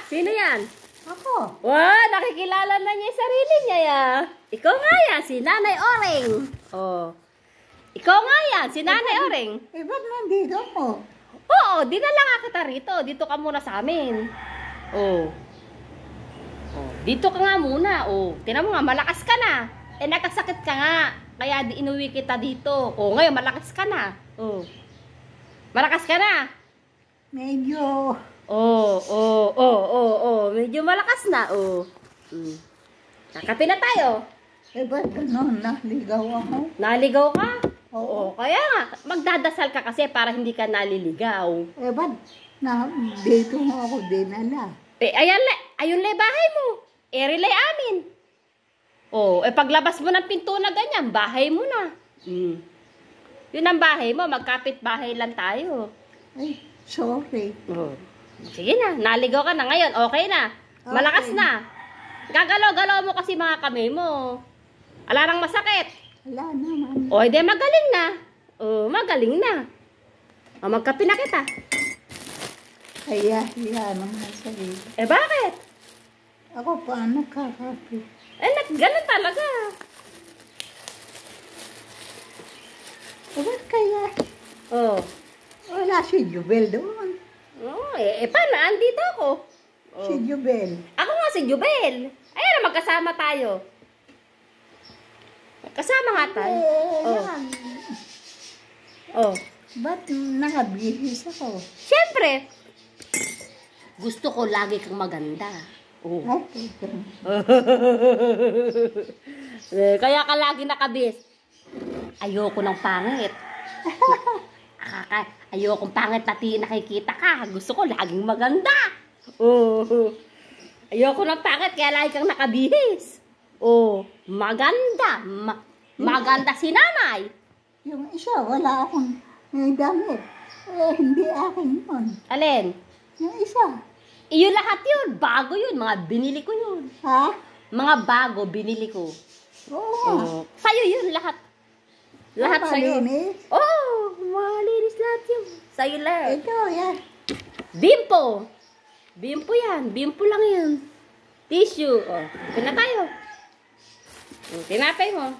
Sino yan? Ako. Wow, nakikilala na niya yung sarili niya ya. Ikaw nga yan, si Nanay Oreng. Oh. Ikaw nga yan, si Nanay Oreng. Ba't nandito ako? Oo, dinala nga kita rito. Dito ka muna sa amin. Oh. Dito ka nga muna. Oh, tinan mo nga, malakas ka na. Nagkasakit ka nga. Kaya inuwi kita dito. Oh, ngayon malakas ka na. Oh. Malakas ka na. Medyo. Medyo malakas na. Oh. Nakape na tayo. Ba't gano'n? Naligaw ako? Naligaw ka? Oo. Kaya nga, magdadasal ka kasi para hindi ka naliligaw. Ba't dito mo ako dinala? Ayun le bahay mo. Relay amin. Paglabas mo ng pinto na ganyan, bahay mo na. Yun ang bahay mo, magkapit bahay lang tayo. Ay, sorry. Sige na, naligaw ka na ngayon, okay na. Okay. Malakas na. Gagalaw-galaw mo kasi mga kamay mo. Ala nang masakit. Wala naman. Hindi magaling na. Magaling na. Magkape na kita. Kaya, naman sarili. Bakit? Ako pa nagkakape. Ganun talaga. Ba't kaya? Wala si Jubel doon. Paano? Andito ako. Si Jubel. Ako nga si Jubel. Ayan na, magkasama tayo. Kasama nga tayo. Ba't nakabihis ako? Siyempre, gusto ko lagi kang maganda. Kaya ka lagi nakabis. Ayoko ng pangit. Ayokong pangit na nakikita ka. Gusto ko laging maganda. Ayoko ng pangit kaya lagi kang nakabihis. Maganda. Maganda si nanay. Yung isa, wala akong damit. Hindi akin yun. Alin? Yung isa. Yun lahat yun. Bago yun. Mga binili ko yun. Ha? Mga bago binili ko. Oo. Sa'yo yun lahat. Lahat sa'yo. Malinis? Malinis lahat yun. Sa'yo lahat. Ito, yan. Bimpo. Bimpo yan. Bimpo lang yun. Tissue. Pina tayo. Tinapay mo.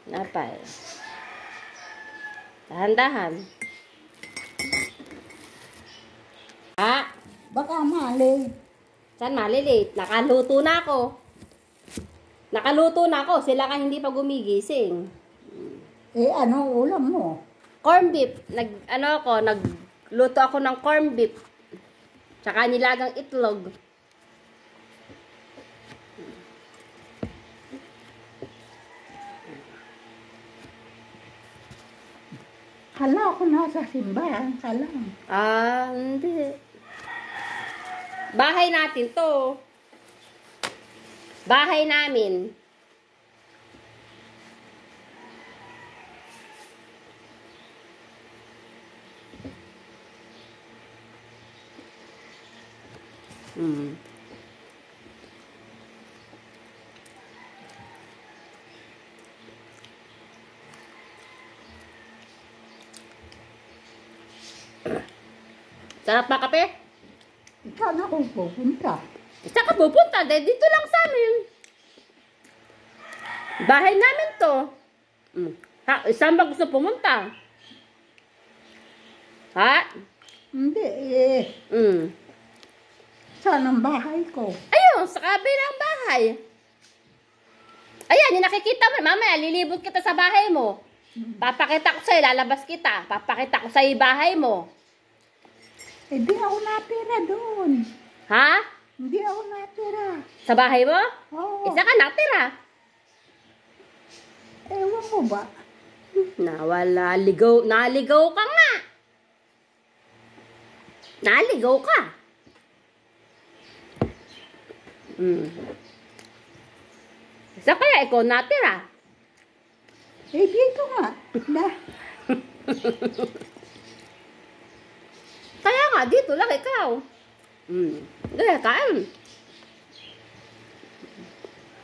Tinapay. Dahan-dahan. Baka mali. Saan malilate? Nakaluto na ako. Sila ka hindi pa gumigising. Ano ulam mo? Corn beef. Nagluto ako ng corn beef. Tsaka nilagang itlog. Hala ako nasa simbahan ka lang. Hindi. Bahay natin to. Bahay namin. Sarap na kape? Saan ako pupunta? Saan ka pupunta? Dito lang sa amin. Bahay namin to. Saan ba gusto pumunta? Ha? Hindi Saan ang bahay ko? Ayun, sa kabilang bahay. Ayan, yung nakikita mo. Mamaya, lilibot kita sa bahay mo. Papakita ko sa'yo, lalabas kita. Papakita ko sa'yo bahay mo. Hindi ako natira doon. Ha? Hindi ako natira. Sa bahay mo? Oo. Isa ka natira. Ewan mo ba? Nawala, naligaw ka nga. Naligaw ka. Isa kaya ikaw natira? Dito nga. Kaya nga, dito lang ikaw. Dito, kain.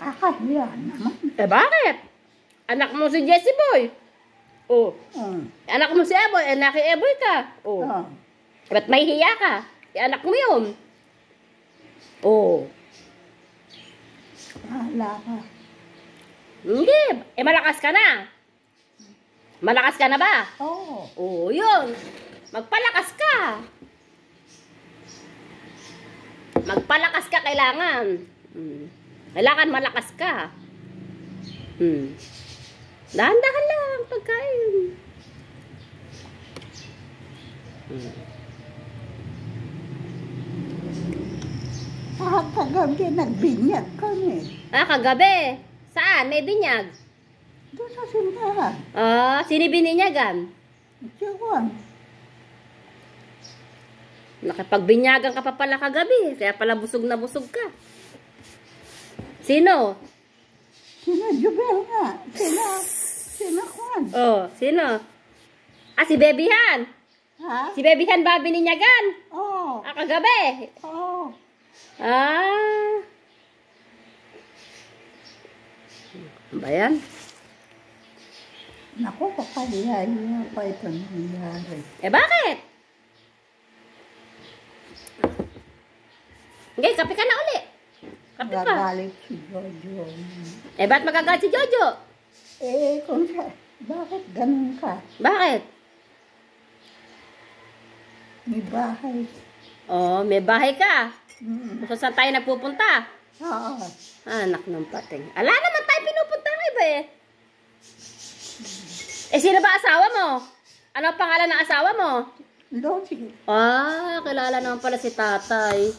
Kakahiya naman. Bakit? Anak mo si Jessie Boy. Anak mo si Eboy, anak ni Eboy ka. Ba't may hiya ka? Anak mo yun. Oh. Bahala ka. Hindi. Malakas ka na. Malakas ka na ba? Oo. Oo, yun. Magpalakas ka. Magpalakas ka kailangan. Kailangan malakas ka. Dahan-dahan lang pagkain. Kagabi nagbinyag kami. Kagabi. Saan? May binyag. Doon sa simbahan. Sino bininyagan? Diyan. Nakapagbinyagan ka pa pala kagabi. Kaya pala busog na busog ka. Sino? Sina Jubel nga. Sina Juan. Sino? Si Bebihan. Ha? Si Bebihan ba bininyagan? Oo. Kagabi. Oo. Ano ba yan? Naku, kapalihaya pa ito nangyari. Bakit? Okay, kape ka na uli. Kape pa. Gagalit si Jojo. Ba't magagalit si Jojo? Bakit ganun ka? Bakit? May bahay. May bahay ka. Kung saan tayo nagpupunta? Oo. Anak ng pating. Ala naman tayo pinupunta ng iba eh. Sino ba asawa mo? Ano ang pangalan ng asawa mo? Logi. Kilala naman pala si tatay.